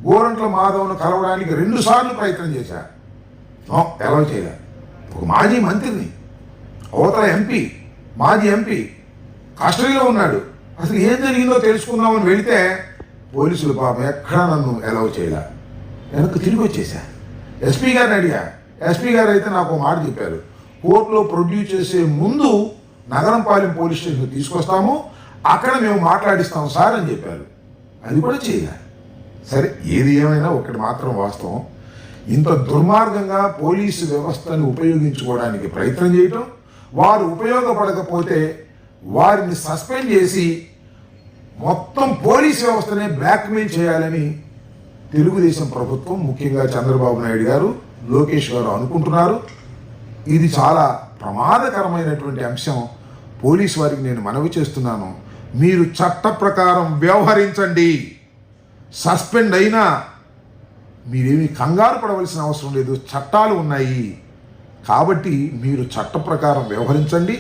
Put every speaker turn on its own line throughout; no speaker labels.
గోరంట్ల మాధవ్ను కలవడానికి 2 సార్లు ప్రయత్నం చేశా. ఎలా చేయలే. ఒక మాజీ మంత్రిని, అవతల ఎంపీ, మాజీ ఎంపీ కస్టడీలో ఉన్నాడు. అసలు ఏం జరిగిందో తెలుసుకుందామని వెళితే పోలీసులు పాపం ఎక్కడా నన్ను ఎలా చేయలే. వెనక్కి తిరిగి వచ్చేసా. ఎస్పీ గారిని అడిగా. ఎస్పీ గారు అయితే నాకు మాట చెప్పారు, కోర్టులో ప్రొడ్యూస్ చేసే ముందు నగరంపాలెం పోలీస్ స్టేషన్కి తీసుకొస్తాము, అక్కడ మేము మాట్లాడిస్తాం సార్ అని చెప్పారు. అది కూడా చేయాలి. సరే, ఏది ఏమైనా ఒకటి మాత్రం వాస్తవం, ఇంత దుర్మార్గంగా పోలీసు వ్యవస్థను ఉపయోగించుకోవడానికి ప్రయత్నం చేయటం, వారు ఉపయోగపడకపోతే వారిని సస్పెండ్ చేసి మొత్తం పోలీస్ వ్యవస్థనే బ్లాక్మెయిల్ చేయాలని తెలుగుదేశం ప్రభుత్వం, ముఖ్యంగా చంద్రబాబు నాయుడు గారు, లోకేష్ గారు అనుకుంటున్నారు. ఇది చాలా ప్రమాదకరమైనటువంటి అంశం. పోలీసు వారికి నేను మనవి చేస్తున్నాను, మీరు చట్ట ప్రకారం వ్యవహరించండి. సస్పెండ్ అయినా మీరేమీ కంగారు పడవలసిన అవసరం లేదు, చట్టాలు ఉన్నాయి కాబట్టి మీరు చట్ట ప్రకారం వ్యవహరించండి.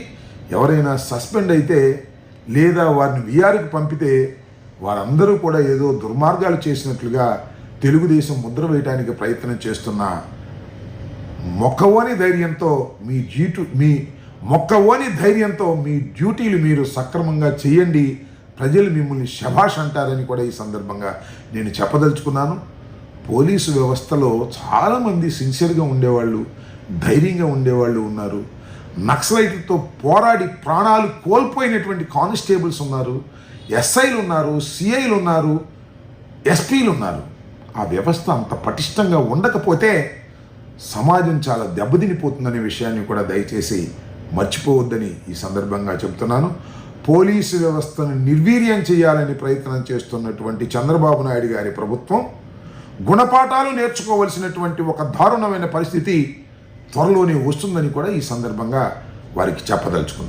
ఎవరైనా సస్పెండ్ అయితే లేదా వారిని విఆర్కి పంపితే వారందరూ కూడా ఏదో దుర్మార్గాలు చేసినట్లుగా తెలుగుదేశం ముద్ర వేయడానికి ప్రయత్నం చేస్తున్న మొక్కవోని ధైర్యంతో మీ డ్యూటీలు మీరు సక్రమంగా చేయండి. ప్రజలు మిమ్మల్ని శభాష్ అంటారని కూడా ఈ సందర్భంగా నేను చెప్పదలుచుకున్నాను. పోలీసు వ్యవస్థలో చాలామంది సిన్సియర్గా ఉండేవాళ్ళు, ధైర్యంగా ఉండేవాళ్ళు ఉన్నారు. నక్సలైట్లతో పోరాడి ప్రాణాలు కోల్పోయినటువంటి కానిస్టేబుల్స్ ఉన్నారు, ఎస్ఐలు ఉన్నారు, సిఐలు ఉన్నారు, ఎస్పీలు ఉన్నారు. ఆ వ్యవస్థ అంత పటిష్టంగా ఉండకపోతే సమాజం చాలా దెబ్బతినిపోతుందనే విషయాన్ని కూడా దయచేసి మర్చిపోవద్దని ఈ సందర్భంగా చెబుతున్నాను. పోలీసు వ్యవస్థను నిర్వీర్యం చేయాలని ప్రయత్నం చేస్తున్నటువంటి చంద్రబాబు నాయుడు గారి ప్రభుత్వం గుణపాఠాలు నేర్చుకోవలసినటువంటి ఒక దారుణమైన పరిస్థితి త్వరలోనే వస్తుందని కూడా ఈ సందర్భంగా వారికి చెప్పదలుచుకున్నాను.